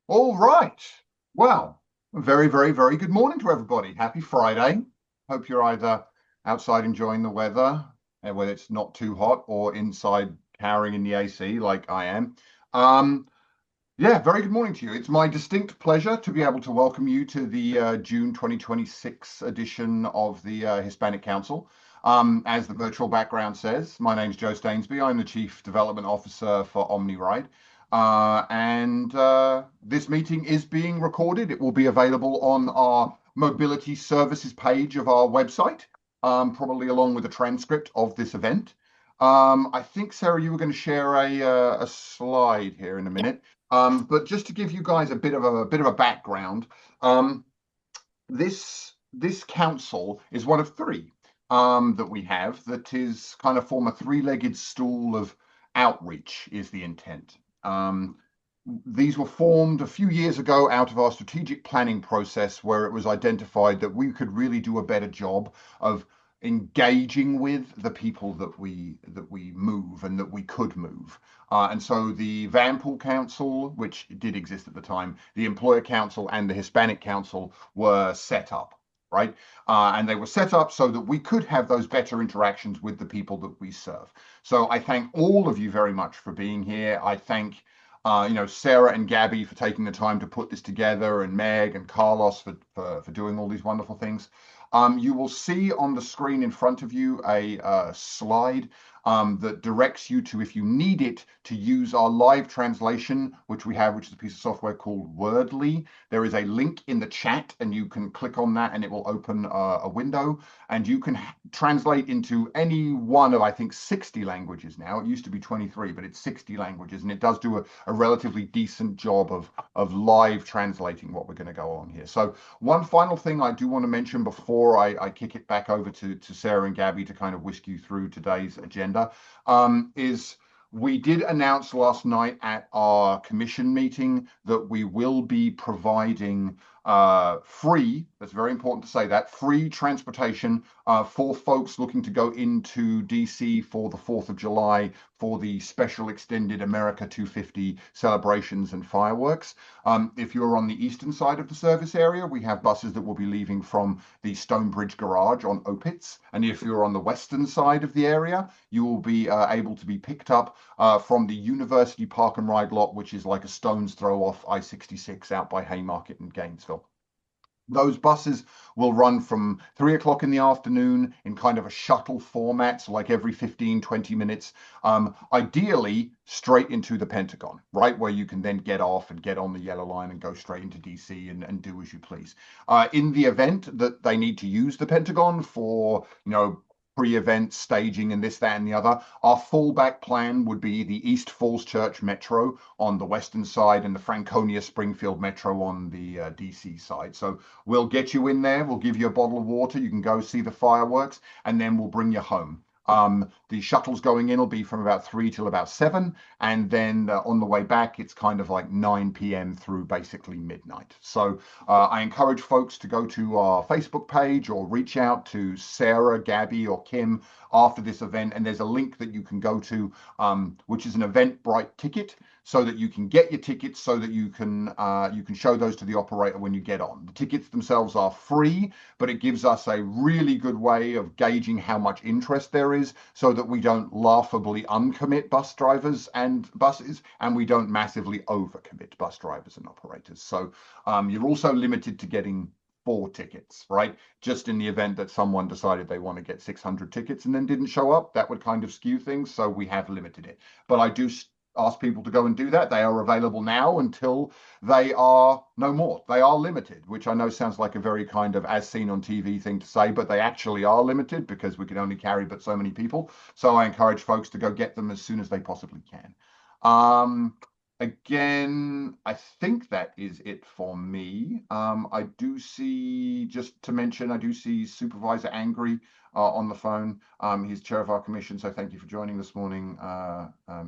All right. Well, very, very, very good morning to everybody. Happy Friday. Hope you're either outside enjoying the weather, whether it's not too hot, or inside cowering in the AC like I am. Um, yeah, very good morning to you. It's my distinct pleasure to be able to welcome you to the June 2026 edition of the Hispanic Council. As the virtual background says, my name's Joe Stainsby. I'm the Chief Development Officer for OmniRide. And this meeting is being recorded. It will be available on our mobility services page of our website, probably along with a transcript of this event. I think, Sarah, you were going to share a slide here in a minute. But just to give you guys a bit of a background, um, this council is one of three that we have that is kind of form a three-legged stool of outreach is the intent. These were formed a few years ago out of our strategic planning process, where it was identified that we could really do a better job of engaging with the people that we move and that we could move. And so the Vanpool Council, which did exist at the time, the Employer Council and the Hispanic Council were set up, right? And they were set up so that we could have those better interactions with the people that we serve. So I thank all of you very much for being here. I thank Sarah and Gabby for taking the time to put this together, and Meg and Carlos for doing all these wonderful things. You will see on the screen in front of you a slide that directs you to, if you need it, to use our live translation, which we have, which is a piece of software called Wordly. There is a link in the chat, and you can click on that, and it will open a window, and you can translate into any one of, I think, 60 languages now. It used to be 23, but it's 60 languages, and it does do a relatively decent job of live translating what we're going to go on here. So one final thing I do want to mention before I kick it back over to Sarah and Gabby to kind of whisk you through today's agenda, is we did announce last night at our commission meeting that we will be providing free, that's very important to say that, free transportation for folks looking to go into DC for the 4th of July for the special extended America 250 celebrations and fireworks. If you're on the eastern side of the service area, we have buses that will be leaving from the Stonebridge Garage on Opitz. And if you're on the western side of the area, you will be able to be picked up from the University Park and Ride lot, which is like a stone's throw off I-66 out by Haymarket and Gainesville. Those buses will run from 3 o'clock in the afternoon in kind of a shuttle format, so like every 15, 20 minutes, ideally straight into the Pentagon, right? Where you can then get off and get on the yellow line and go straight into DC and do as you please. In the event that they need to use the Pentagon for, pre-event staging and this, that, and the other, our fallback plan would be the East Falls Church Metro on the western side and the Franconia Springfield Metro on the DC side. So we'll get you in there. We'll give you a bottle of water. You can go see the fireworks, and then we'll bring you home. The shuttles going in will be from about 3 till about 7, and then on the way back, it's kind of like 9 p.m. through basically midnight. So I encourage folks to go to our Facebook page or reach out to Sarah, Gabby, or Kim after this event, and there's a link that you can go to, which is an Eventbrite ticket, so that you can get your tickets, so that you can show those to the operator when you get on. The tickets themselves are free, but it gives us a really good way of gauging how much interest there is, so that we don't laughably uncommit bus drivers and buses, and we don't massively overcommit bus drivers and operators. So you're also limited to getting 4 tickets, right? Just in the event that someone decided they want to get 600 tickets and then didn't show up, that would kind of skew things. So we have limited it. But I do ask people to go and do that. They are available now until they are no more. They are limited, which I know sounds like a very kind of as seen on TV thing to say, but they actually are limited because we can only carry but so many people. So I encourage folks to go get them as soon as they possibly can. Again, I think that is it for me. I do see, just to mention, I do see Supervisor Angry on the phone. He's chair of our commission, so thank you for joining this morning,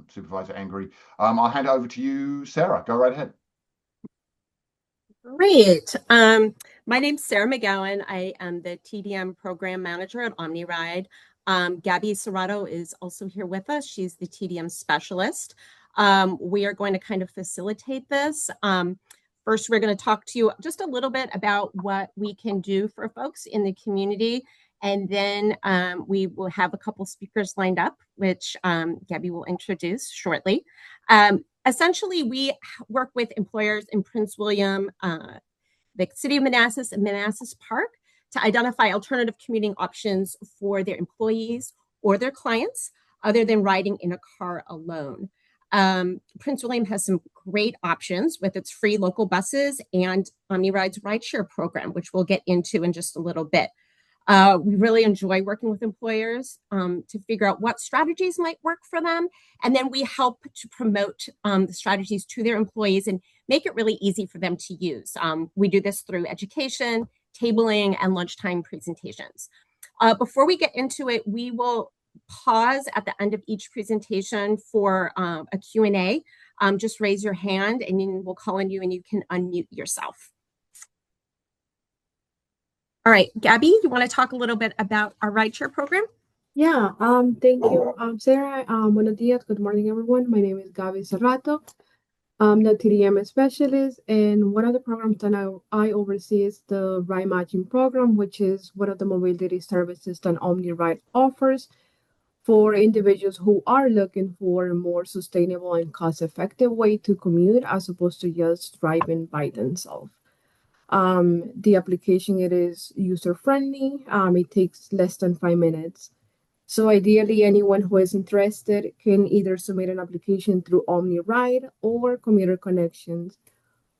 Supervisor Angry. I'll hand it over to you, Sarah. Go right ahead. Great. My name's Sarah McGowan. I am the TDM program manager at OmniRide. Gabby Serrato is also here with us. She's the TDM specialist. We are going to kind of facilitate this. First, we're going to talk to you just a little bit about what we can do for folks in the community. And then we will have a couple speakers lined up, which Gabby will introduce shortly. Essentially, we work with employers in Prince William, the city of Manassas and Manassas Park to identify alternative commuting options for their employees or their clients other than riding in a car alone. Prince William has some great options with its free local buses and OmniRide's rideshare program, which we'll get into in just a little bit. We really enjoy working with employers to figure out what strategies might work for them. And then we help to promote the strategies to their employees and make it really easy for them to use. We do this through education, tabling, and lunchtime presentations. Before we get into it, we will pause at the end of each presentation for a Q&A. Just raise your hand and we'll call on you and you can unmute yourself. All right, Gabby, you want to talk a little bit about our rideshare program? Yeah, thank you, Sarah. Buenos dias, good morning, everyone. My name is Gabby Serrato. I'm the TDM specialist, and one of the programs that I oversee is the ride matching program, which is one of the mobility services that OmniRide offers for individuals who are looking for a more sustainable and cost-effective way to commute as opposed to just driving by themselves. The application, it is user-friendly. It takes less than 5 minutes. So ideally, anyone who is interested can either submit an application through OmniRide or Commuter Connections.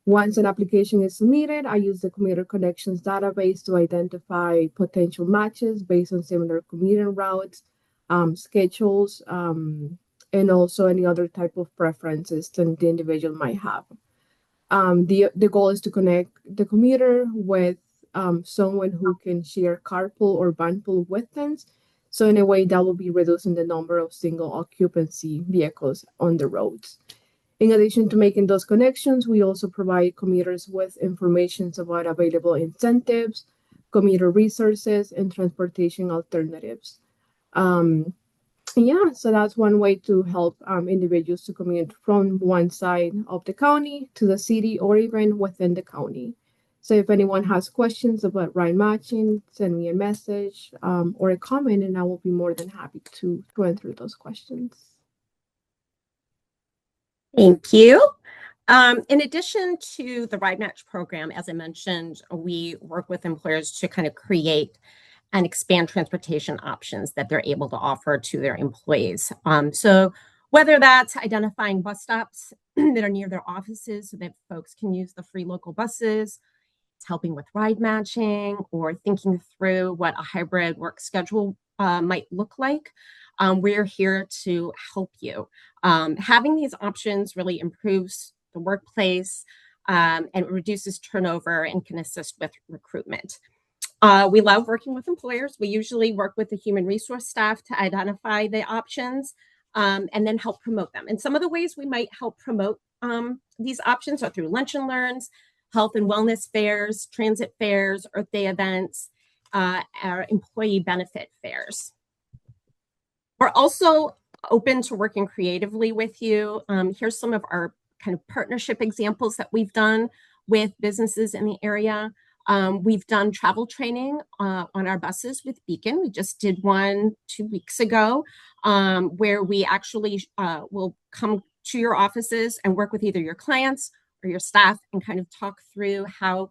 Once an application is submitted, I use the Commuter Connections database to identify potential matches based on similar commuting routes, schedules, and also any other type of preferences that the individual might have. The goal is to connect the commuter with someone who can share carpool or vanpool with them. So in a way that will be reducing the number of single occupancy vehicles on the roads. In addition to making those connections, we also provide commuters with information about available incentives, commuter resources, and transportation alternatives. Yeah, so that's one way to help individuals to commute from one side of the county to the city or even within the county. So if anyone has questions about ride matching, send me a message or a comment, and I will be more than happy to answer those questions. Thank you. In addition to the Ride Match program, as I mentioned, we work with employers to kind of create and expand transportation options that they're able to offer to their employees. So whether that's identifying bus stops that are near their offices so that folks can use the free local buses, it's helping with ride matching or thinking through what a hybrid work schedule might look like. We're here to help you. Having these options really improves the workplace and reduces turnover and can assist with recruitment. We love working with employers. We usually work with the human resource staff to identify the options and then help promote them. And some of the ways we might help promote these options are through lunch and learns, health and wellness fairs, transit fairs, Earth Day events, our employee benefit fairs. We're also open to working creatively with you. Here's some of our kind of partnership examples that we've done with businesses in the area. We've done travel training on our buses with Beacon. We just did one 2 weeks ago where we actually will come to your offices and work with either your clients or your staff and kind of talk through how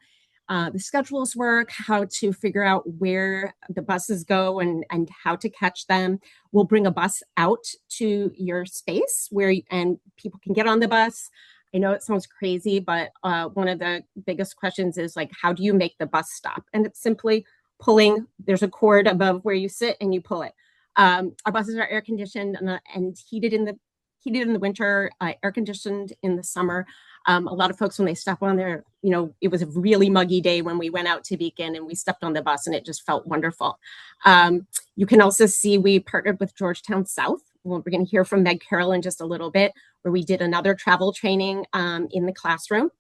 the schedules work, how to figure out where the buses go and how to catch them. We'll bring a bus out to your space and people can get on the bus. I know it sounds crazy, but one of the biggest questions is like, how do you make the bus stop? And it's simply pulling, there's a cord above where you sit and you pull it. Our buses are air conditioned and heated in the winter, air conditioned in the summer. A lot of folks, when they step on there, it was a really muggy day when we went out to Beacon and we stepped on the bus and it just felt wonderful. You can also see we partnered with Georgetown South. Well, we're going to hear from Meg Carroll in just a little bit, where we did another travel training in the classroom.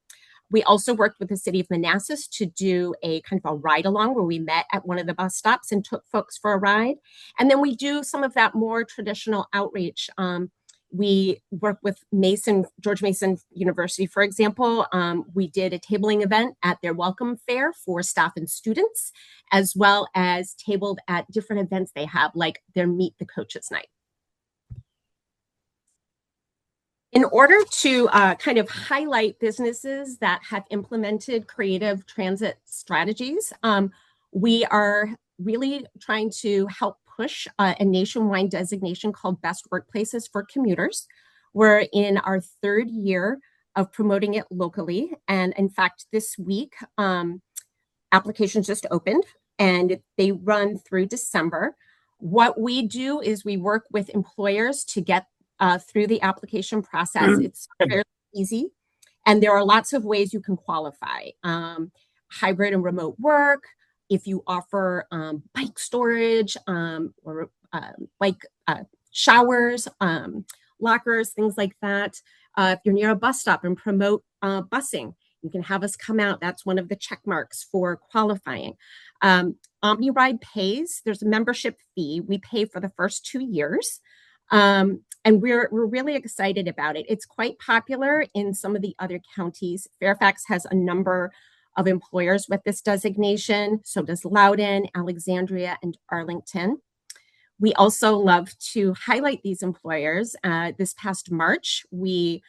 We also worked with the city of Manassas to do a kind of a ride along where we met at one of the bus stops and took folks for a ride. And then we do some of that more traditional outreach We work with George Mason University, for example. We did a tabling event at their welcome fair for staff and students, as well as tabled at different events they have, like their Meet the Coaches Night. In order to kind of highlight businesses that have implemented creative transit strategies, we are really trying to help push a nationwide designation called Best Workplaces for Commuters. We're in our third year of promoting it locally. And in fact, this week, applications just opened and they run through December. What we do is we work with employers to get through the application process. It's fairly easy. And there are lots of ways you can qualify. Hybrid and remote work, if you offer bike storage or bike showers, lockers, things like that. If you're near a bus stop and promote busing, you can have us come out. That's one of the check marks for qualifying. OmniRide pays. There's a membership fee. We pay for the first 2 years. And we're really excited about it. It's quite popular in some of the other counties. Fairfax has a number of employers with this designation. So does Loudoun, Alexandria, and Arlington. We also love to highlight these employers. This past March, we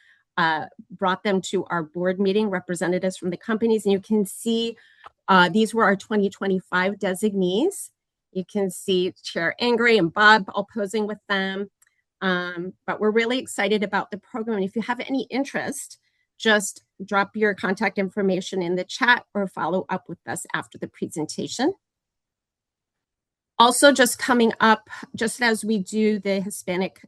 brought them to our board meeting, representatives from the companies, and you can see these were our 2025 designees. You can see Chair Angry and Bob all posing with them. But we're really excited about the program. And if you have any interest, just drop your contact information in the chat or follow up with us after the presentation. Also, just coming up, just as we do the Hispanic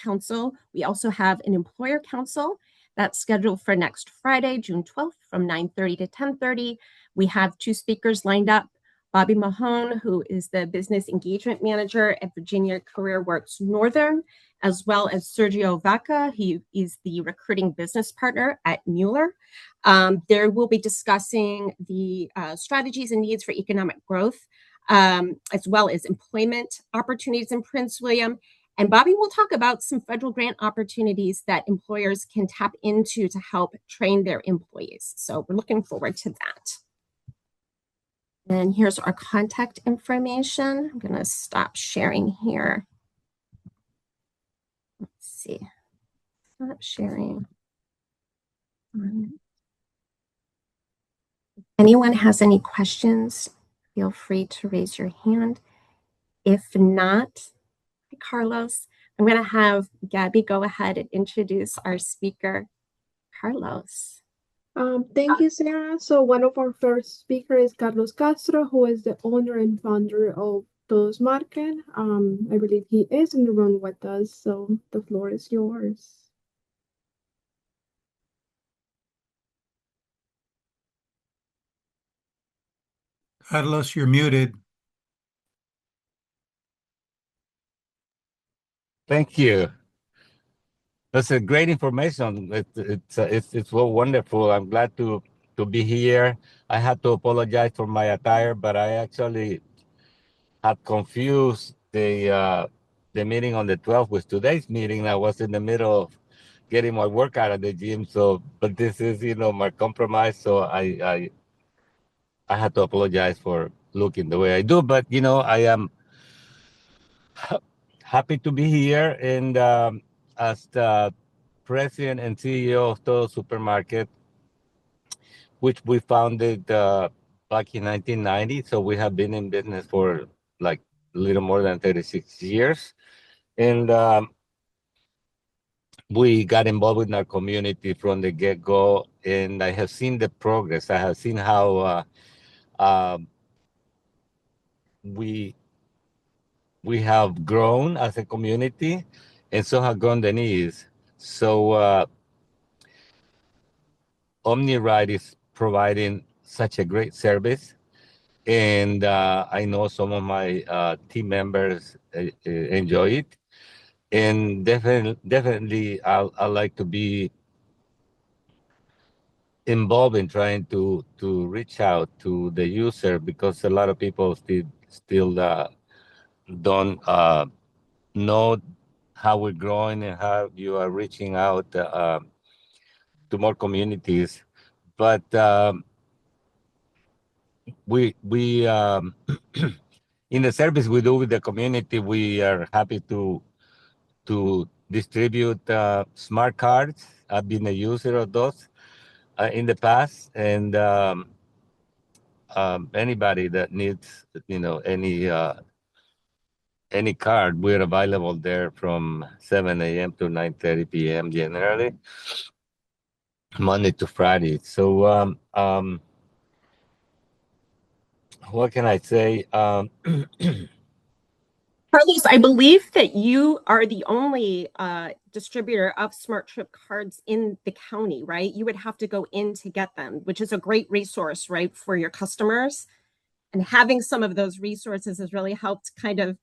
Council, we also have an employer council that's scheduled for next Friday, June 12th from 9:30 to 10:30. We have 2 speakers lined up. Bobby Mahone, who is the Business Engagement Manager at Virginia Career Works Northern, as well as Sergio Vaca. He is the Recruiting Business Partner at Mueller. They will be discussing the strategies and needs for economic growth, as well as employment opportunities in Prince William. And Bobby will talk about some federal grant opportunities that employers can tap into to help train their employees. So we're looking forward to that. And here's our contact information. I'm going to stop sharing here. Let's see. Stop sharing. If anyone has any questions, feel free to raise your hand. If not, Carlos, I'm going to have Gabby go ahead and introduce our speaker, Carlos. Thank you, Sarah. So one of our first speakers is Carlos Castro, who is the owner and founder of Todos Marquen. I believe he is in the room with us, so the floor is yours. Carlos, you're muted. Thank you. That's a great information. It's well wonderful. I'm glad to be here. I had to apologize for my attire, but I actually had confused the meeting on the 12th with today's meeting. I was in the middle of getting my workout at the gym. So, but this is, my compromise. So I had to apologize for looking the way I do. But I am happy to be here, and as the president and CEO of Todo Supermarket, which we founded back in 1990. So we have been in business for like a little more than 36 years. And we got involved in our community from the get-go. And I have seen the progress. I have seen how we have grown as a community, and so have grown the needs. So OmniRide is providing such a great service, and I know some of my team members enjoy it, and definitely I like to be involved in trying to reach out to the user, because a lot of people still don't know how we're growing and how you are reaching out to more communities. But we in the service we do with the community, we are happy to distribute smart cards. I've been a user of those in the past, and anybody that needs, any card, we're available there from 7 a.m. to 9:30 p.m. generally, Monday to Friday. So what can I say? Carlos, I believe that you are the only distributor of Smart Trip cards in the county, right? You would have to go in to get them, which is a great resource, right, for your customers. And having some of those resources has really helped kind of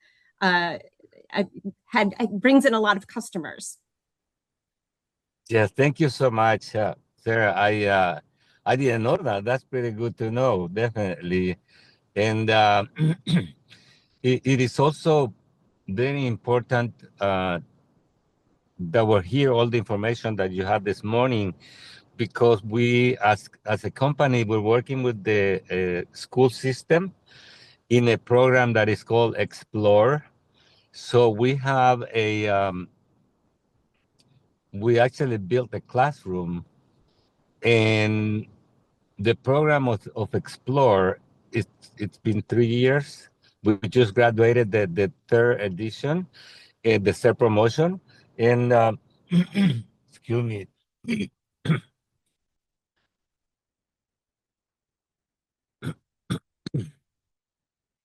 brings in a lot of customers. Yes, thank you so much, Sarah. I didn't know that. That's pretty good to know, definitely. And it is also very important that we're here, all the information that you have this morning, because we, as a company, we're working with the school system in a program that is called Explore. So we have we actually built a classroom, and the program of Explore, it's been 3 years. We just graduated the third edition, the third promotion, and excuse me.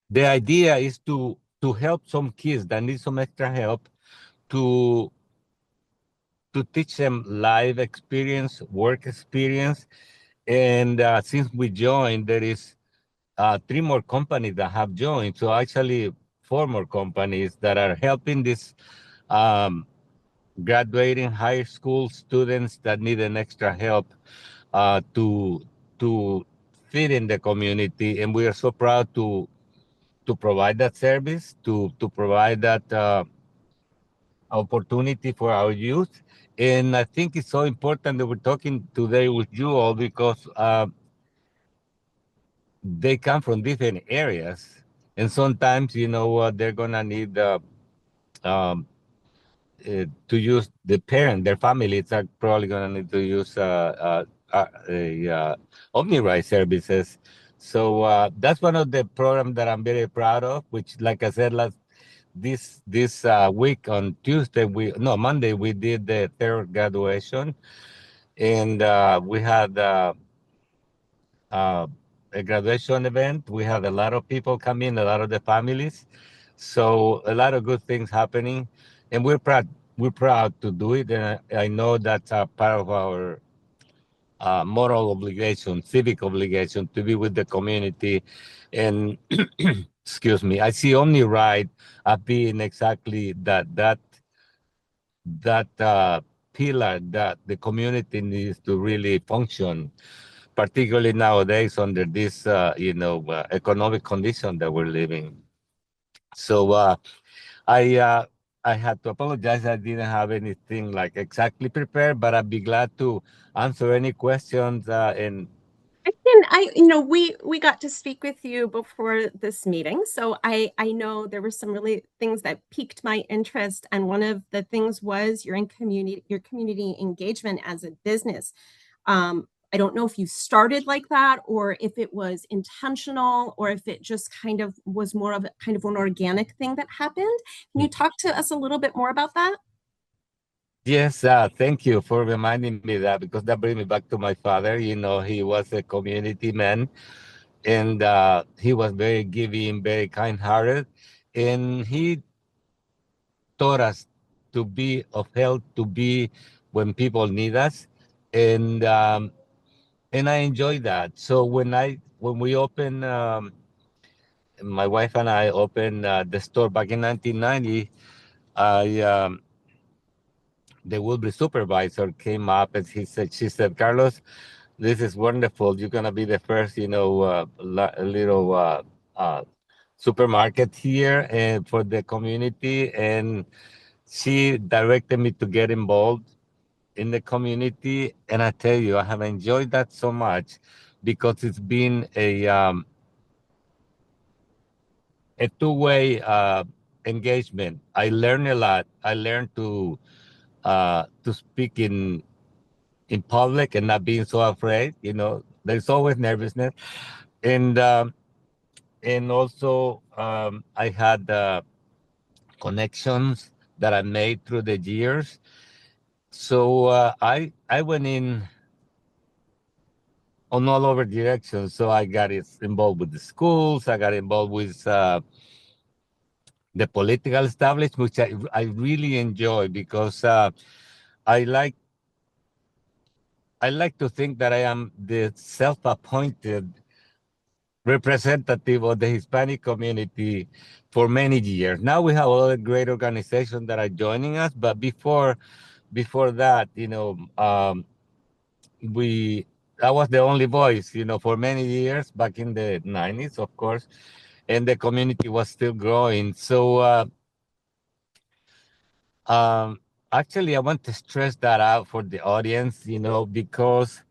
The idea is to help some kids that need some extra help, to teach them live experience, work experience. And since we joined, there is 3 more companies that have joined. So actually 4 more companies that are helping these graduating high school students that need an extra help to fit in the community. And we are so proud to provide that service, to provide that opportunity for our youth. And I think it's so important that we're talking today with you all, because they come from different areas, and sometimes they're gonna need to use the parent, their families are probably gonna need to use OmniRide services. So that's one of the programs that I'm very proud of, which, like I said, this week on Monday, we did the third graduation, and we had a graduation event. We had a lot of people come in, a lot of the families. So a lot of good things happening, and we're proud. We're proud to do it, and I know that's a part of our moral obligation, civic obligation, to be with the community. And excuse me, I see OmniRide being exactly that pillar that the community needs to really function, particularly nowadays under this economic condition that we're living. So I had to apologize. I didn't have anything like exactly prepared, but I'd be glad to answer any questions. And We got to speak with you before this meeting, so I know there were some really things that piqued my interest, and one of the things was your community engagement as a business. I don't know if you started like that, or if it was intentional, or if it just kind of was more of kind of an organic thing that happened. Can you talk to us a little bit more about that? yes, thank you for reminding me that, because that brings me back to my father. He was a community man, and he was very giving, very kind-hearted, and he taught us to be of help, to be when people need us, and I enjoy that. So when we opened, my wife and I opened the store back in 1990. I The Woodbury supervisor came up, and she said, Carlos, this is wonderful. You're gonna be the first, little supermarket here and for the community. And she directed me to get involved in the community, and I tell you, I have enjoyed that so much because it's been a two-way engagement. I learned a lot. I learned to speak in public and not being so afraid. You know, there's always nervousness, and also I had connections that I made through the years. So I went in on all over directions. So I got involved with the schools. I got involved with the political establishment, which I really enjoy because I like I like to think that I am the self-appointed representative of the Hispanic community for many years. Now we have other great organizations that are joining us, but before that, you know, we I was the only voice, you know, for many years back in the 90s, of course, and the community was still growing. So um, actually, I want to stress that out for the audience, you know, because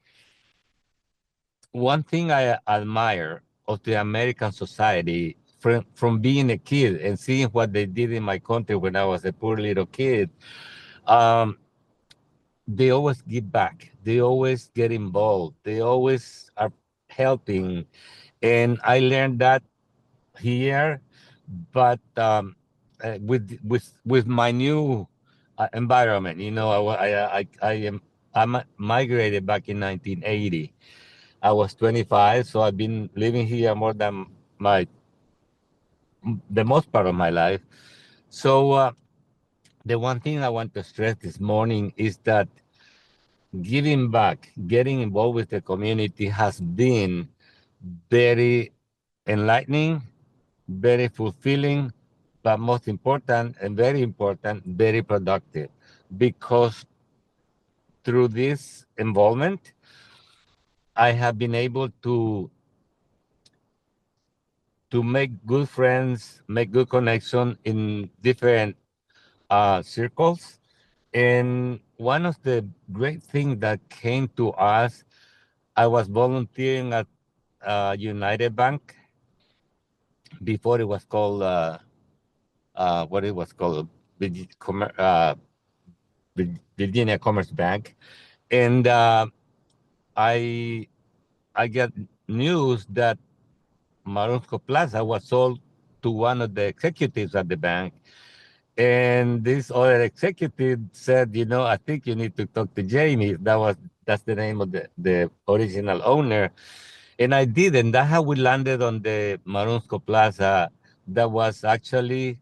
one thing I admire of the American society from being a kid and seeing what they did in my country when I was a poor little kid, um, they always give back. They always get involved. They always are helping. And I learned that here, but with my new environment, you know, I migrated back in 1980. I was 25, so I've been living here more than the most part of my life. So the one thing I want to stress this morning is that giving back, getting involved with the community has been very enlightening, very fulfilling, but most important and very important, very productive. Because through this involvement, I have been able to make good friends, make good connection in different circles. And one of the great things that came to us, I was volunteering at United Bank before it was called what it was called, Virginia Commerce Bank, and I I get news that Marusco Plaza was sold to one of the executives at the bank. And this other executive said, you know, I think you need to talk to Jamie. That's the name of the original owner. And I did, and that's how we landed on the Marusco Plaza. That was actually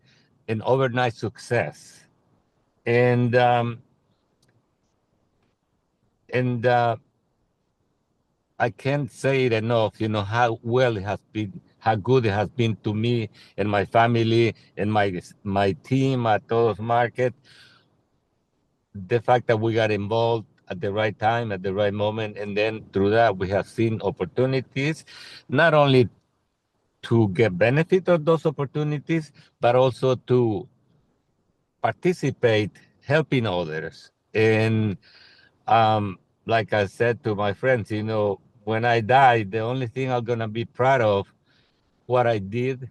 an overnight success. And and I can't say it enough, you know, how well it has been, how good it has been to me and my family and my team at Todos Market. The fact that we got involved at the right time, at the right moment, and then through that we have seen opportunities, not only to get benefit of those opportunities, but also to participate, helping others. And like I said to my friends, you know, when I die, the only thing I'm gonna be proud of what I did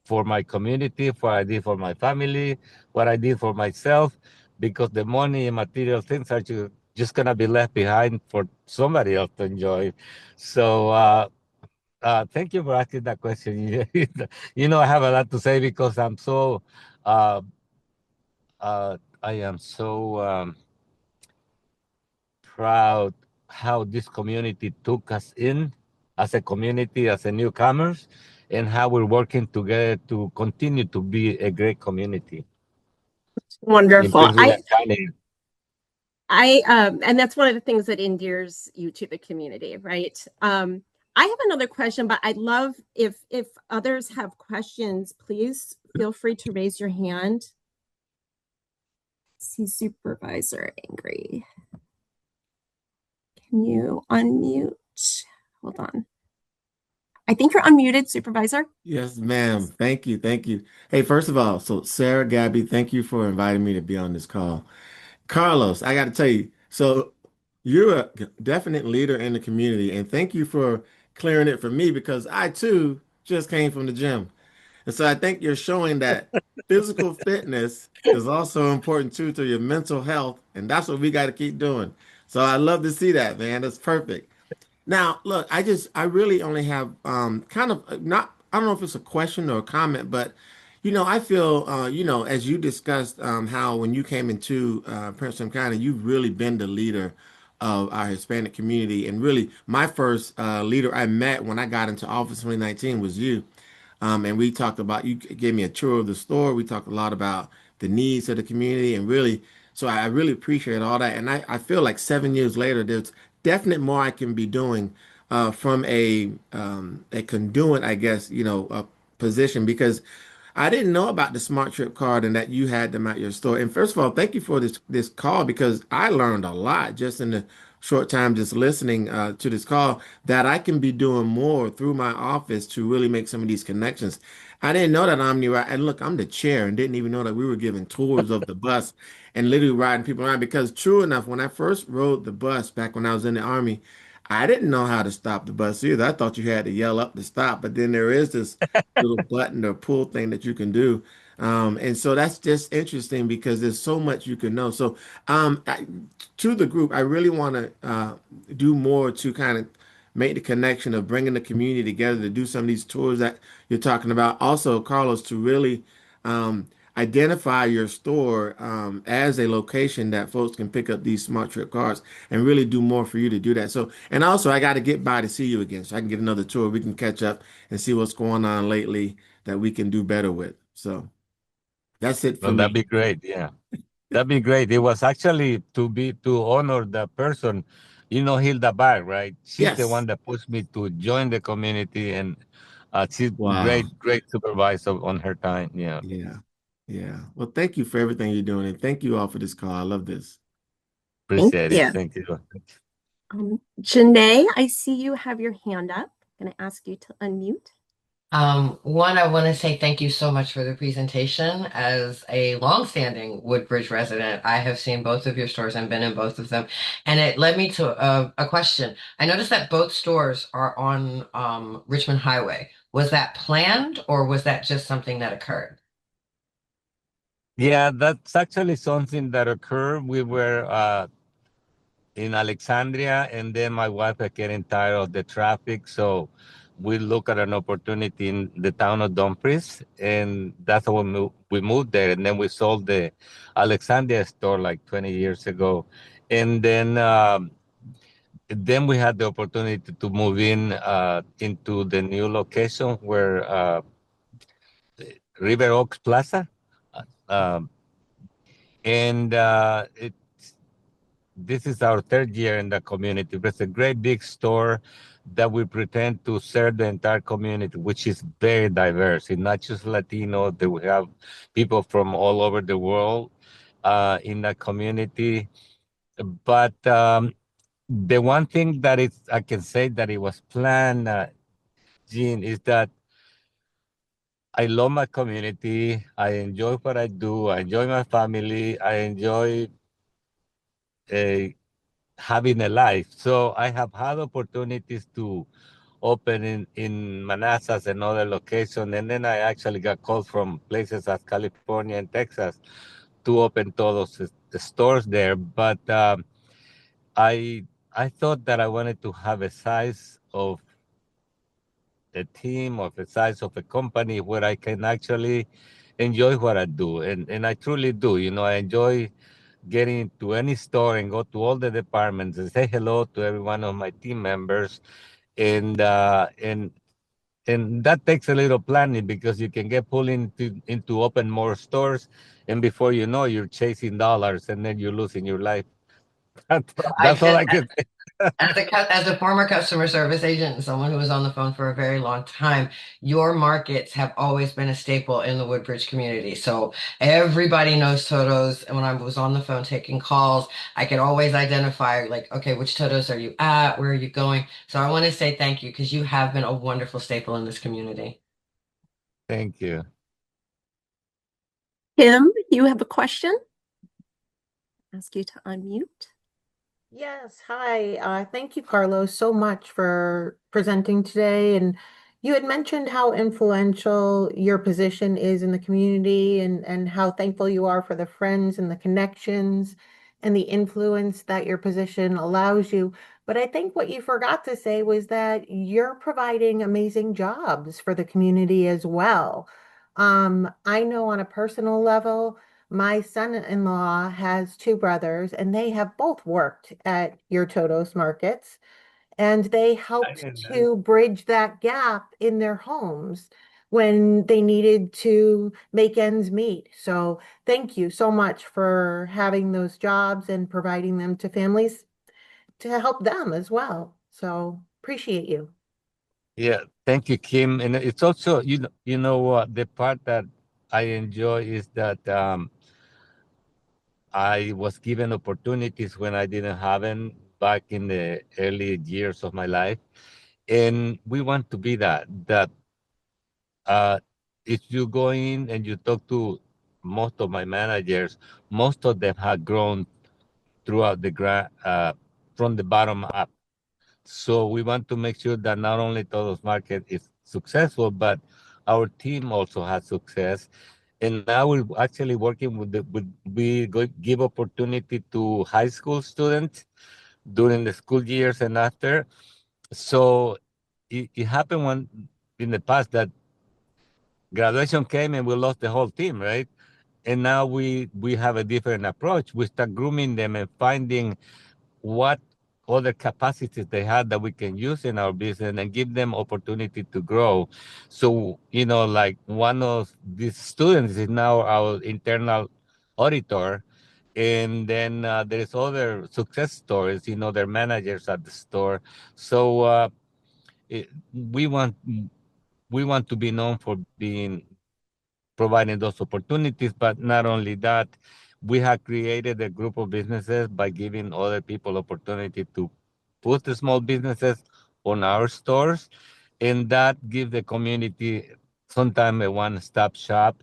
for my community, what I did for my family, what I did for myself, because the money and material things are just gonna be left behind for somebody else to enjoy. So thank you for asking that question. You know, I have a lot to say because I'm so uh, I am so proud how this community took us in as a community, as a newcomers, and how we're working together to continue to be a great community in Wonderful. Prince County. And that's one of the things that endears you to the community, right? I have another question, but I'd love if others have questions, please feel free to raise your hand. See Supervisor Angry. Can you unmute? Hold on. I think you're unmuted, Supervisor. Yes, ma'am. Thank you. Thank you. Hey, first of all, so Sarah, Gabby, thank you for inviting me to be on this call. Carlos, I got to tell you, so you're a definite leader in the community, and thank you for clearing it for me because I too just came from the gym. And so I think you're showing that physical fitness is also important too to your mental health, and that's what we got to keep doing. So I love to see that, man. That's perfect. Now, look, I really only have kind of not, I don't know if it's a question or a comment, but I feel as you discussed how when you came into Princeton County, you've really been the leader of our Hispanic community, and really my first leader I met when I got into office in 2019 was you. And we talked about, you gave me a tour of the store. We talked a lot about the needs of the community and really, so I really appreciate all that. And I feel like 7 years later, there's definite more I can be doing from a conduit, I guess, a position because I didn't know about the Smart Trip card and that you had them at your store. And first of all, thank you for this call because I learned a lot just in the short time just listening to this call that I can be doing more through my office to really make some of these connections. I didn't know that and look, I'm the chair and didn't even know that we were giving tours of the bus and literally riding people around because true enough, when I first rode the bus back when I was in the Army, I didn't know how to stop the bus either. I thought you had to yell up to stop, but then there is this little button or pull thing that you can do. And so that's just interesting because there's so much you can know. So to the group, I really want to do more to kind of make the connection of bringing the community together to do some of these tours that you're talking about. Also, Carlos, to really identify your store as a location that folks can pick up these smart trip cards and really do more for you to do that. So, and also I got to get by to see you again so I can get another tour. We can catch up and see what's going on lately that we can do better with. So that's it for Well, that'd me. be great. Yeah. That'd be great. It was actually to honor the person, Hilda Bag, right? She's the one Yes. that pushed me to join the community, and she's Wow. great supervisor on her time. Yeah, Yeah. Yeah. Well, thank you for everything you're doing. And thank you all for this call. I love this. Thank appreciate it. you. Thank you. Janae, I see you have your hand up. I'm going to ask you to unmute. One, I want to say thank you so much for the presentation. As a longstanding Woodbridge resident, I have seen both of your stores and been in both of them. And it led me to a question. I noticed that both stores are on Richmond Highway. Was that planned or was that just something that occurred? Yeah, that's actually something that occurred. We were in Alexandria, and then my wife was getting tired of the traffic, so we look at an opportunity in the town of Dumfries, and that's how we moved there. And then we sold the Alexandria store like 20 years ago, and then we had the opportunity to move in into the new location where River Oaks Plaza, uh, um, and this is our third year in the community. It's a great big store that we pretend to serve the entire community, which is very diverse. It's not just Latino, that we have people from all over the world in the community. But the one thing that I can say that it was planned, Gene, is that I love my community. I enjoy what I do. I enjoy my family. I enjoy uh, having a life. So I have had opportunities to open in Manassas and other locations. And then I actually got calls from places as California and Texas to open todos the stores there. But I I thought that I wanted to have a size of a team, of a size of a company where I can actually enjoy what I do. And I truly do. I enjoy getting to any store and go to all the departments and say hello to every one of my team members. And that takes a little planning because you can get pulled into open more stores, and before you know, you're chasing dollars, and then you're losing your life That's all I could say. As a former customer service agent and someone who was on the phone for a very long time, your markets have always been a staple in the Woodbridge community. So everybody knows Toto's. And when I was on the phone taking calls, I could always identify, like, okay, which Toto's are you at? Where are you going? So I want to say thank you because you have been a wonderful staple in this community. Thank you. Kim, you have a question? Ask you to unmute. Yes, hi. Thank you, Carlos, so much for presenting today. And you had mentioned how influential your position is in the community and how thankful you are for the friends and the connections and the influence that your position allows you. But I think what you forgot to say was that you're providing amazing jobs for the community as well. I know on a personal level, my son-in-law has two brothers, and they have both worked at your Todos markets, and they helped to bridge that gap in their homes when they needed to make ends meet. So thank you so much for having those jobs and providing them to families to help them as well. So appreciate you. Yeah, thank you, Kim. And it's also, you know what, the part that I enjoy is that I was given opportunities when I didn't have them back in the early years of my life. And we want to be that uh, if you go in and you talk to most of my managers, most of them have grown throughout from the bottom up. So we want to make sure that not only Todos Market is successful, but our team also has success. And now we're actually working give opportunity to high school students during the school years and after. So it happened in the past that graduation came and we lost the whole team, right? And now we have a different approach. We start grooming them and finding what other capacities they had that we can use in our business and give them opportunity to grow. So, like one of these students is now our internal auditor. And then there's other success stories, they're managers at the store. So it, we want we want to be known for providing those opportunities. But not only that, we have created a group of businesses by giving other people opportunity to put the small businesses on our stores. And that gives the community sometimes a one-stop shop.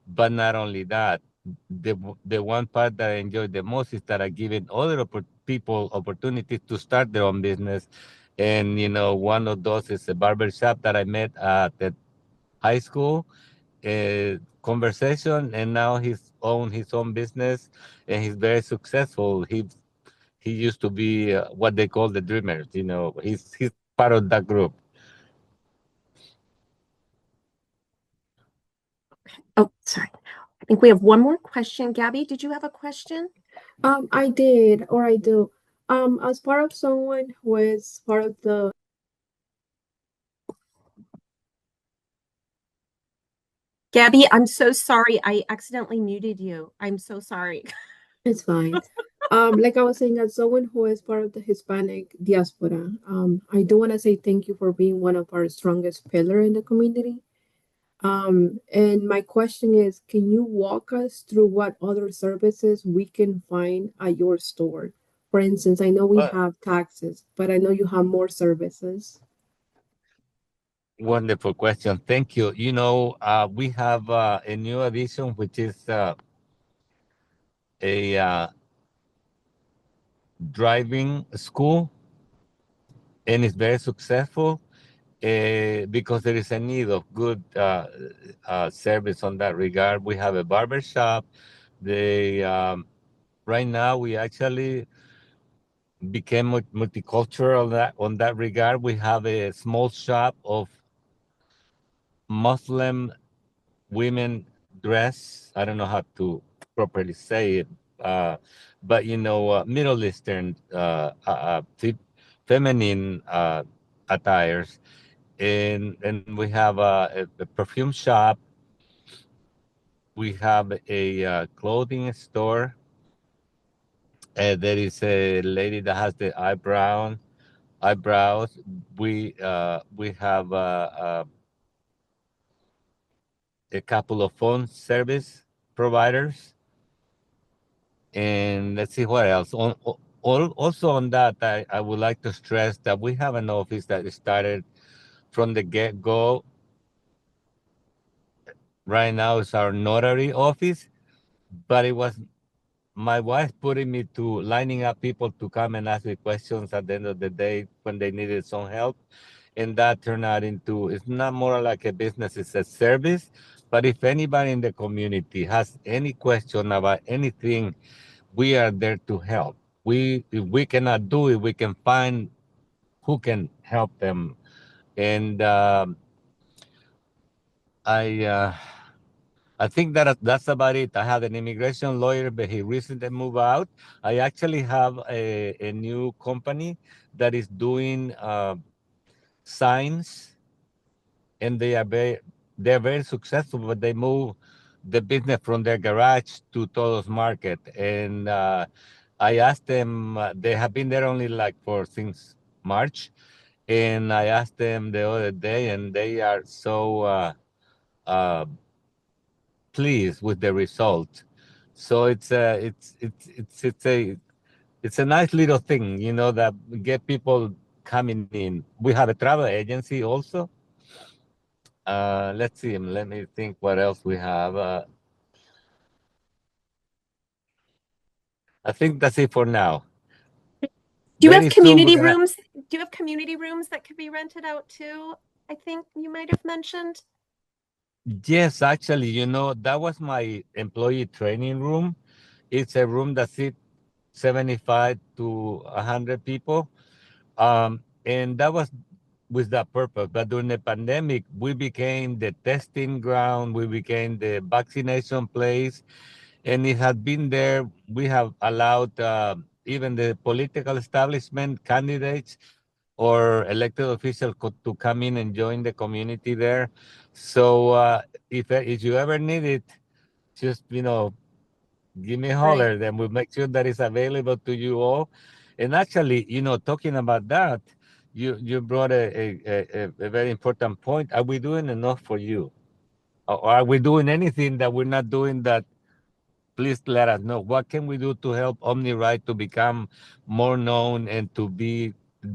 But not only that, the one part that I enjoy the most is that I giving other people opportunities to start their own business. And, one of those is a barber shop that I met at the high school conversation, and now he's owned his own business and he's very successful. He used to be what they call the dreamers. He's part of that group. Oh, sorry. I think we have one more question. Gabby, did you have a question? I did, or I do. As part of someone who is part of the Gabby, I'm so sorry. I accidentally muted you. I'm so sorry. It's fine. Like I was saying, as someone who is part of the Hispanic diaspora, I do want to say thank you for being one of our strongest pillar in the community. And my question is, can you walk us through what other services we can find at your store? For instance, I know we have taxes, but I know you have more services. Wonderful question. Thank you. We have a new addition, which is a driving school, and it's very successful. Because there is a need of good service on that regard. We have a barber shop. Right now we actually became multicultural on that regard. We have a small shop of Muslim women dress. I don't know how to properly say it, but Middle Eastern feminine attires. And we have a perfume shop. We have a clothing store, There is a lady that has the eyebrows. We have a couple of phone service providers, and let's see what else. Also on that, I would like to stress that we have an office that started from the get go. Right now, it's our notary office, but it was my wife putting me to lining up people to come and ask me questions at the end of the day when they needed some help. And that turned out into, it's not more like a business, it's a service. But if anybody in the community has any question about anything, we are there to help. If we cannot do it, we can find who can help them. And I think that's about it. I have an immigration lawyer, but he recently moved out. I actually have a new company that is doing signs, and they're very successful. But they move the business from their garage to Todos Market, and I asked them. They have been there only like for since March, and I asked them the other day, and they are so uh, pleased with the result. So it's a nice little thing, that get people coming in. We have a travel agency also. Let's see. Let me think what else we have. I think that's it for now. Do you have Very soon we're community gonna. rooms? Do you have community rooms that could be rented out too? I think you might have mentioned. Yes, actually, that was my employee training room. It's a room that sits 75 to 100 people. And that was with that purpose. But during the pandemic, we became the testing ground, we became the vaccination place, and it has been there. We have allowed even the political establishment candidates or elected officials to come in and join the community there. So if you ever need it, just give me a holler, then we'll make sure that it's available to you all. And actually, talking about that, you brought a very important point. Are we doing enough for you? Or are we doing anything that we're not doing that? Please let us know. What can we do to help OmniRide to become more known and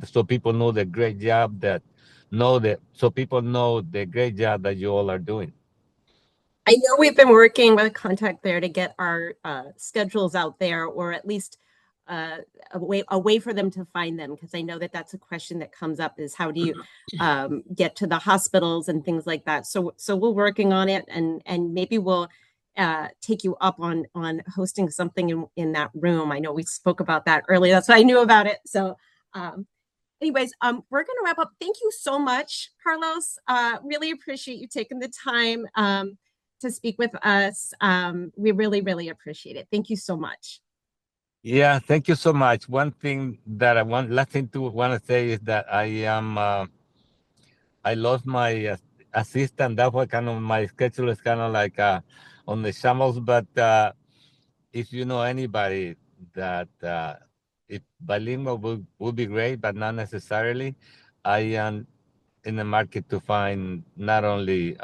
so people know the great job so people know the great job that you all are doing? I know we've been working with Contact There to get our schedules out there, or at least a way for them to find them, because I know that that's a question that comes up: is how do you get to the hospitals and things like that. So we're working on it, and maybe we'll take you up on hosting something in that room. I know we spoke about that earlier. That's why I knew about it. So anyways, we're going to wrap up. Thank you so much, Carlos. Really appreciate you taking the time to speak with us. We really, really appreciate it. Thank you so much. Yeah, thank you so much. Last thing to want to say is that I lost my assistant. That's why kind of my schedule is kind of like on the shambles. But if you know anybody that if bilingual would be great, but not necessarily. I am in the market to find not only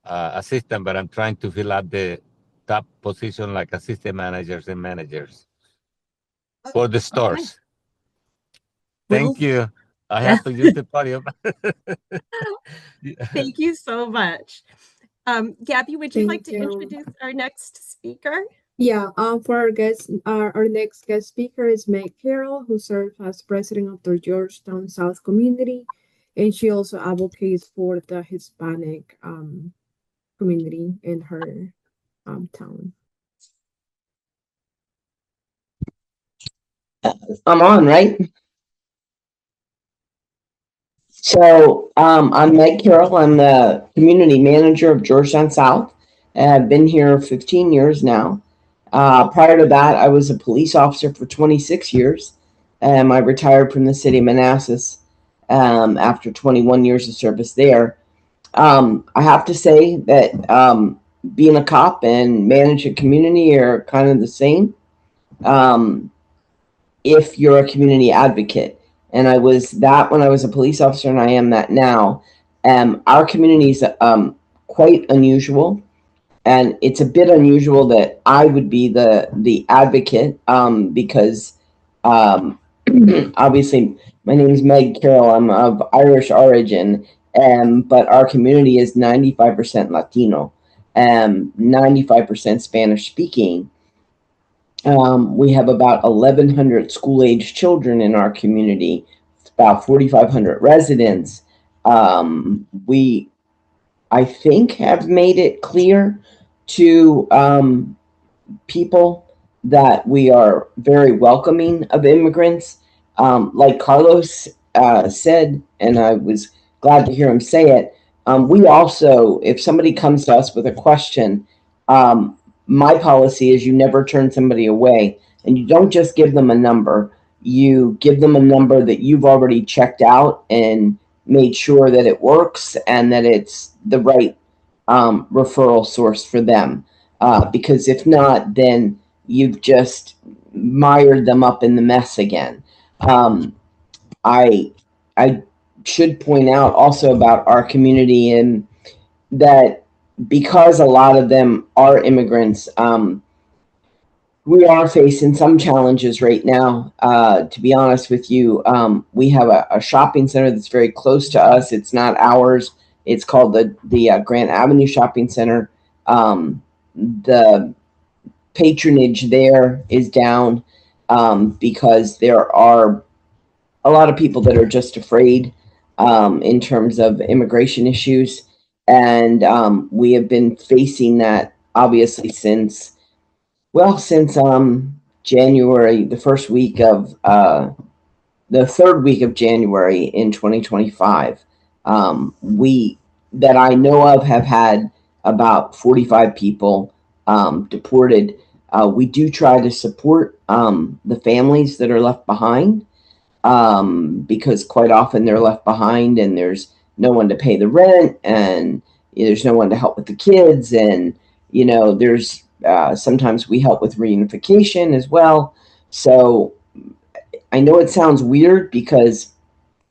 assistant, but I'm trying to fill out the top position like assistant managers and managers for the stores. Thank you. I have to use the podium. Thank you so much. Gabby, would you like to introduce our next speaker? Yeah, for our guest, our next guest speaker is Meg Carroll, who serves as president of the Georgetown South community, and she also advocates for the Hispanic community in her town. I'm on, right? So I'm Meg Carroll. I'm the community manager of Georgetown South. I've been here 15 years now. Prior to that, I was a police officer for 26 years. I retired from the city of Manassas after 21 years of service there. I have to say that being a cop and manage a community are kind of the same. if you're a community advocate. And I was that when I was a police officer, and I am that now. Our community is quite unusual, and it's a bit unusual that I would be the advocate because obviously my name is Meg Carroll. I'm of Irish origin, but our community is 95% Latino, 95% Spanish speaking. We have about 1,100 school-age children in our community, about 4,500 residents. We, I think, have made it clear to people that we are very welcoming of immigrants. Like Carlos said, and I was glad to hear him say it, we also, if somebody comes to us with a question, my policy is you never turn somebody away, and you don't just give them a number. You give them a number that you've already checked out and made sure that it works and that it's the right referral source for them. Because if not, then you've just mired them up in the mess again. I should point out also about our community and that because a lot of them are immigrants, we are facing some challenges right now. To be honest with you, we have a shopping center that's very close to us. It's not ours. It's called the Grant Avenue Shopping Center. The patronage there is down because there are a lot of people that are just afraid in terms of immigration issues. And we have been facing that obviously since January, the third week of January in 2025. We, that I know of, have had about 45 people deported. We do try to support the families that are left behind because quite often they're left behind and there's no one to pay the rent and there's no one to help with the kids. And, you know, there's sometimes we help with reunification as well. So I know it sounds weird because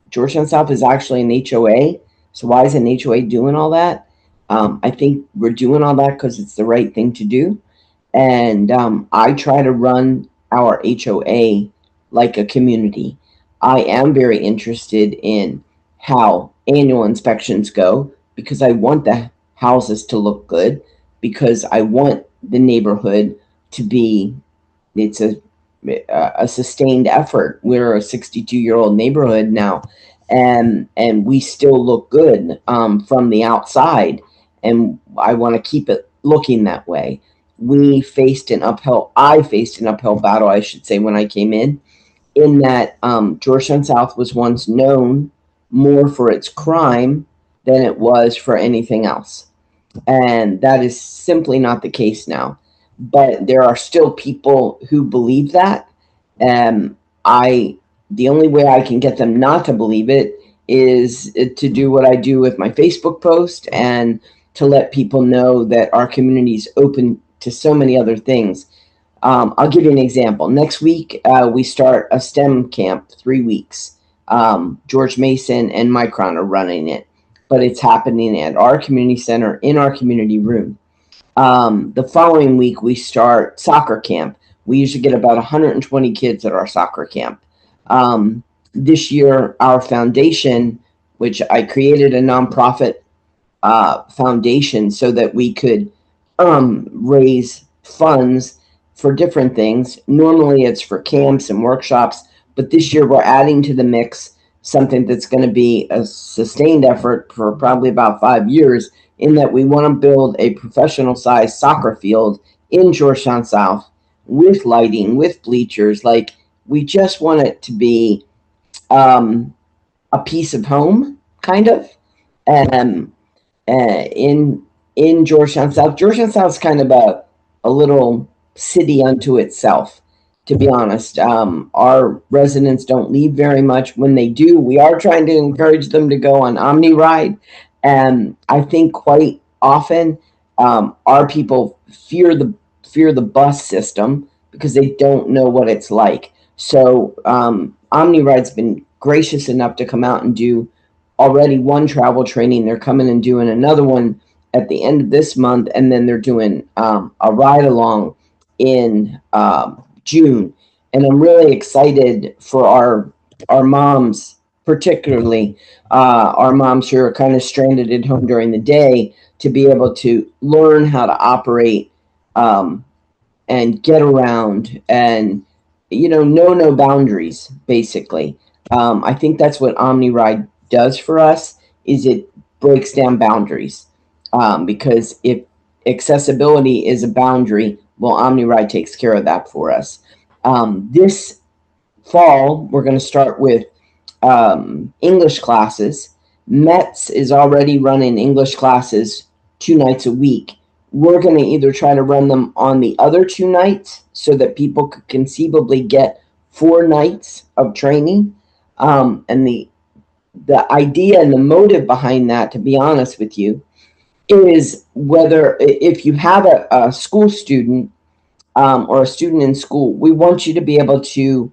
Georgetown South is actually an HOA. So why is an HOA doing all that? I think we're doing all that because it's the right thing to do. And I try to run our HOA like a community. I am very interested in how annual inspections go because I want the houses to look good, because I want the neighborhood to be, it's a sustained effort. We're a 62-year-old neighborhood now, and we still look good from the outside, and I want to keep it looking that way. I faced an uphill battle, I should say, when I came in that Georgetown South was once known more for its crime than it was for anything else. And that is simply not the case now. But there are still people who believe that. The only way I can get them not to believe it is to do what I do with my Facebook post and to let people know that our community is open to so many other things. I'll give you an example. Next week, we start a STEM camp, 3 weeks. George Mason and Micron are running it, but it's happening at our community center in our community room. The following week, we start soccer camp. We usually get about 120 kids at our soccer camp. This year, our foundation, which I created a nonprofit foundation so that we could raise funds for different things. Normally, it's for camps and workshops, but this year we're adding to the mix something that's going to be a sustained effort for probably about 5 years, in that we want to build a professional-sized soccer field in Georgetown South with lighting, with bleachers. Like, we just want it to be a piece of home, kind of. And in Georgetown South, Georgetown South is kind of a little city unto itself, to be honest. Our residents don't leave very much. When they do, we are trying to encourage them to go on Omni Ride. And I think quite often our people fear the bus system. because they don't know what it's like. So OmniRide's been gracious enough to come out and do already one travel training. They're coming and doing another one at the end of this month, and then they're doing a ride along in June. And I'm really excited for our moms, particularly our moms who are kind of stranded at home during the day, to be able to learn how to operate and get around and, you know no boundaries, basically. I think that's what OmniRide does for us, is it breaks down boundaries. Because if accessibility is a boundary, well, OmniRide takes care of that for us. This fall, we're going to start with English classes. METS is already running English classes 2 nights a week. We're going to either try to run them on the other 2 nights so that people could conceivably get 4 nights of training. And the idea and the motive behind that, to be honest with you, is whether if you have a school student or a student in school, we want you to be able to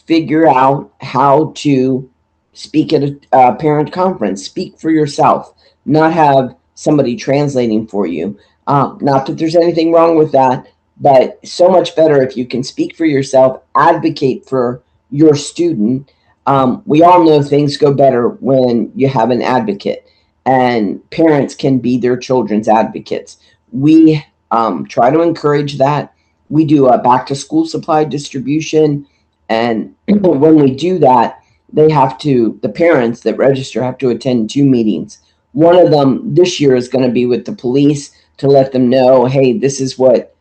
figure out how to speak at a parent conference, speak for yourself, not have somebody translating for you. Not that there's anything wrong with that, but so much better if you can speak for yourself, advocate for your student. We all know things go better when you have an advocate, and parents can be their children's advocates. We try to encourage that. We do a back to school supply distribution. And when we do that, the parents that register have to attend 2 meetings. One of them this year is going to be with the police to let them know, hey, this is what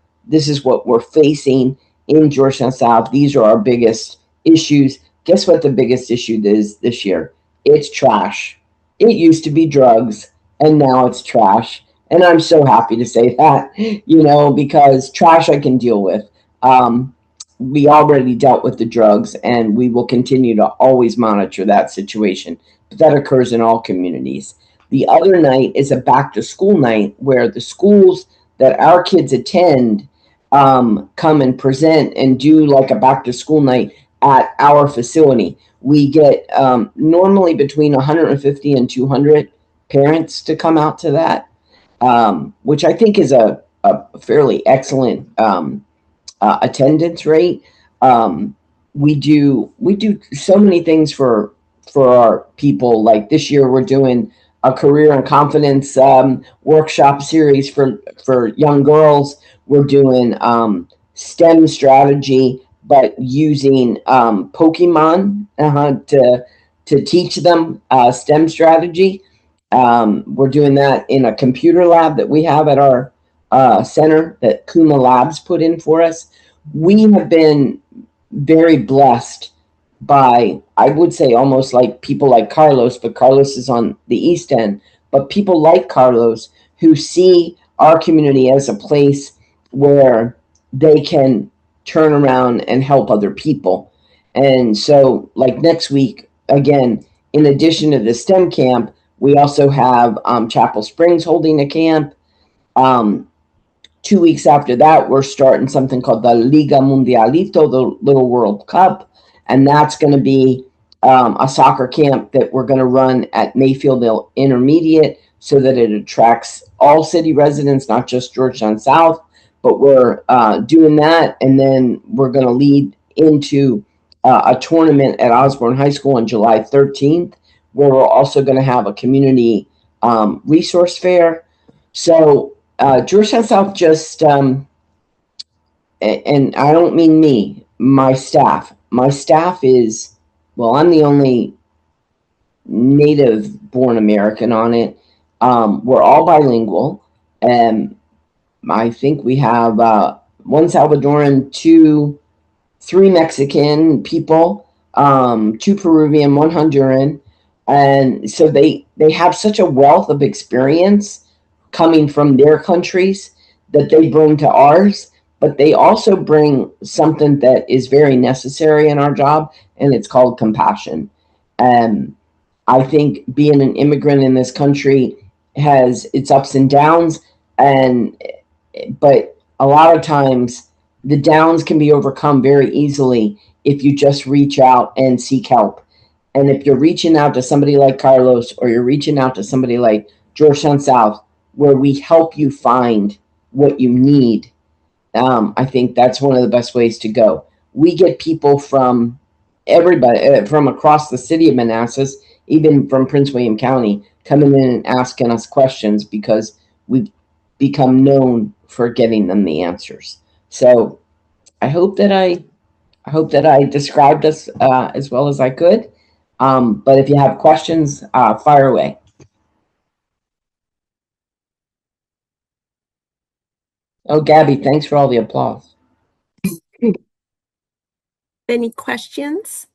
we're facing in Georgetown South. These are our biggest issues. Guess what the biggest issue is this year? It's trash. It used to be drugs, and now it's trash. And I'm so happy to say that, because trash I can deal with. We already dealt with the drugs, and we will continue to always monitor that situation. But that occurs in all communities. The other night is a back to school night where the schools that our kids attend come and present and do like a back to school night at our facility. We get normally between 150 and 200 parents to come out to that, which I think is a fairly excellent attendance rate. We do so many things for our people. Like this year, we're doing a career and confidence workshop series for young girls. We're doing STEM strategy, but using Pokemon to teach them STEM strategy. We're doing that in a computer lab that we have at our center that Kuma Labs put in for us. We have been very blessed by, I would say, almost like people like Carlos, but Carlos is on the East End, but people like Carlos who see our community as a place where they can turn around and help other people. And so, like next week, again, in addition to the STEM camp, we also have Chapel Springs holding a camp. 2 weeks after that, we're starting something called the Liga Mundialito, the Little World Cup. And that's going to be a soccer camp that we're going to run at Mayfield Intermediate so that it attracts all city residents, not just Georgetown South. But we're doing that. And then we're going to lead into a tournament at Osborne High School on July 13th, where we're also going to have a community resource fair. So Georgetown South just, and I don't mean me, my staff. My staff is, well, I'm the only native-born American on it. We're all bilingual, and I think we have 1 Salvadoran, 3 Mexican people, 2 Peruvian, 1 Honduran, and so they have such a wealth of experience coming from their countries that they bring to ours, but they also bring something that is very necessary in our job, and it's called compassion. And I think being an immigrant in this country has its ups and downs, but a lot of times the downs can be overcome very easily if you just reach out and seek help. And if you're reaching out to somebody like Carlos, or you're reaching out to somebody like Georgetown South, where we help you find what you need, I think that's one of the best ways to go. We get people from everybody, from across the city of Manassas, even from Prince William County, coming in and asking us questions because we've become known for getting them the answers. So I hope that I described us as well as I could. But if you have questions, fire away. Oh, Gabby, thanks for all the applause. Any questions?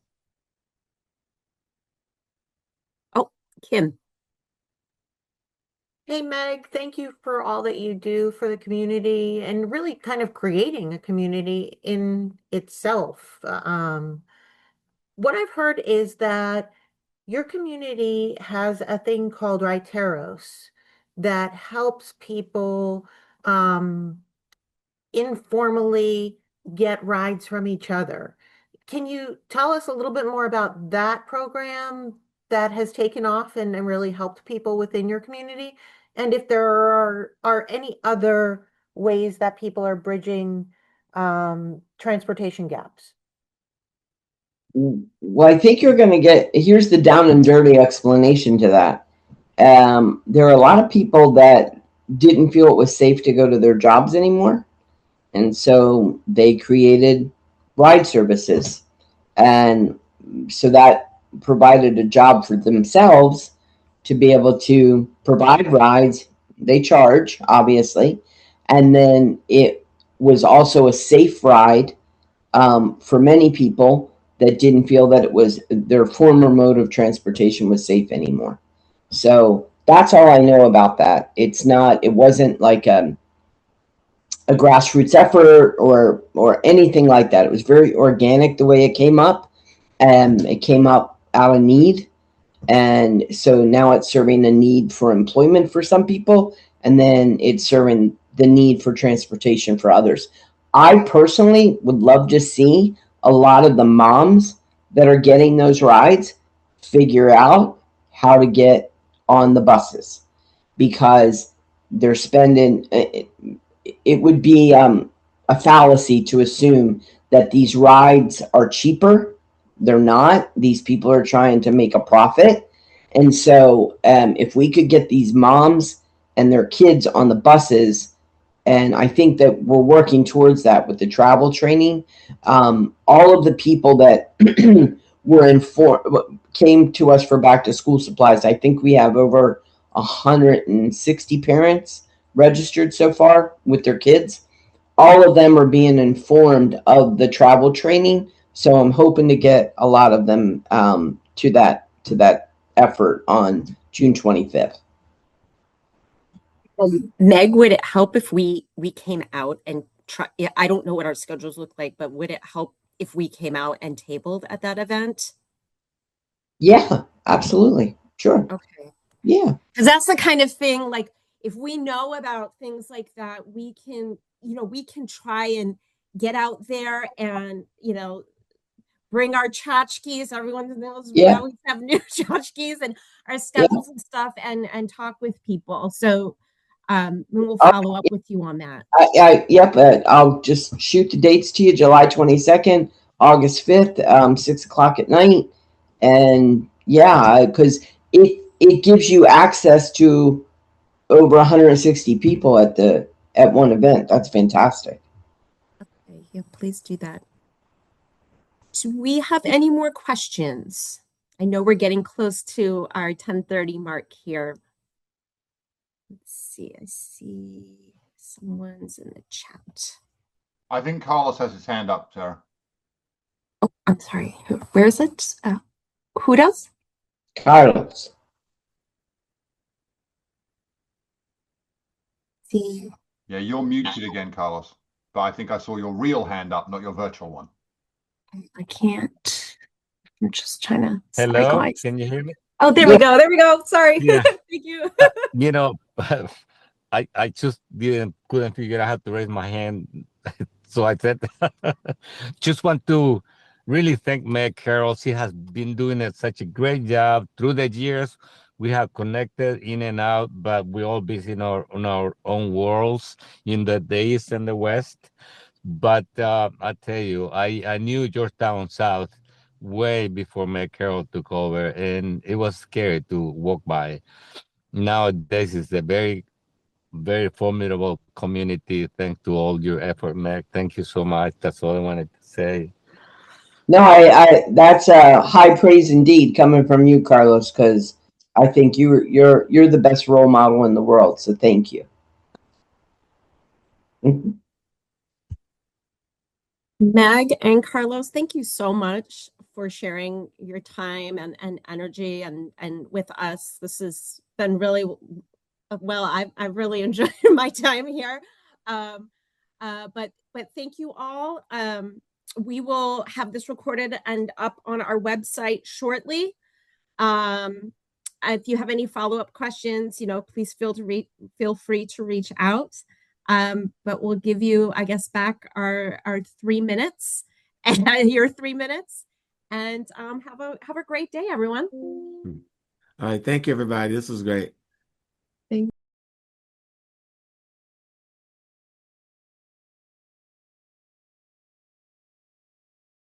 Oh, Kim. Hey, Meg, thank you for all that you do for the community and really kind of creating a community in itself. What I've heard is that your community has a thing called Raiteros that helps people informally get rides from each other. Can you tell us a little bit more about that program that has taken off and really helped people within your community? And if there are any other ways that people are bridging transportation gaps? Well, I think you're going to get, here's the down and dirty explanation to that. There are a lot of people that didn't feel it was safe to go to their jobs anymore. And so they created ride services. And so that provided a job for themselves to be able to provide rides. They charge, obviously. And then it was also a safe ride for many people that didn't feel that it was their former mode of transportation was safe anymore. So that's all I know about that. It wasn't like a grassroots effort or anything like that. It was very organic the way it came up, and it came up out of need. And so now it's serving a need for employment for some people, and then it's serving the need for transportation for others. I personally would love to see a lot of the moms that are getting those rides figure out how to get on the buses, because they're spending, it would be a fallacy to assume that these rides are cheaper. They're not. These people are trying to make a profit. And so if we could get these moms and their kids on the buses, and I think that we're working towards that with the travel training. All of the people that were informed came to us for back to school supplies. I think we have over 160 parents registered so far with their kids. All of them are being informed of the travel training. So I'm hoping to get a lot of them to that effort on June 25th. Meg, would it help if we came out and try? I don't know what our schedules look like, but would it help if we came out and tabled at that event? Yeah, absolutely. Sure. Okay. Yeah. Because that's the kind of thing, like, if we know about things like that, we can try and get out there and, bring our tchotchkes. Everyone knows we always have new tchotchkes and our schedules and stuff, and talk with people. So we'll follow up with you on that. Yep. I'll just shoot the dates to you: July 22nd, August 5th, 6:00 at night. And because it gives you access to over 160 people at one event. That's fantastic. Okay, yeah, please do that. Do we have any more questions? I know we're getting close to our 10:30 mark here. Let's see. I see someone's in the chat. I think Carlos has his hand up, Sarah. Oh, I'm sorry. Where is it? Who does? Carlos. See. Yeah, you're muted again, Carlos. But I think I saw your real hand up, not your virtual one. I can't. I'm just trying to. Hello, sorry, guys. can you hear me? Oh, there we go. There we go. Sorry. Yeah. Thank you. I just couldn't figure out how to raise my hand. So I said, just want to really thank Meg Carroll. She has been doing such a great job through the years. We have connected in and out, but we all busy in our own worlds in the East and the West. But I tell you, I knew Georgetown South way before Meg Carroll took over, and it was scary to walk by. Nowadays, it's a very, very formidable community. Thanks to all your effort, Meg. Thank you so much. That's all I wanted to say. No, I that's a high praise indeed coming from you, Carlos, because I think you're the best role model in the world. So thank you. Meg and Carlos, thank you so much for sharing your time and energy and with us. This has been really well. I've really enjoyed my time here. But thank you all. We will have this recorded and up on our website shortly. If you have any follow-up questions, please feel free to reach out. But we'll give you, I guess, back our 3 minutes and your 3 minutes, and have a great day, everyone. All right, thank you, everybody. This was great.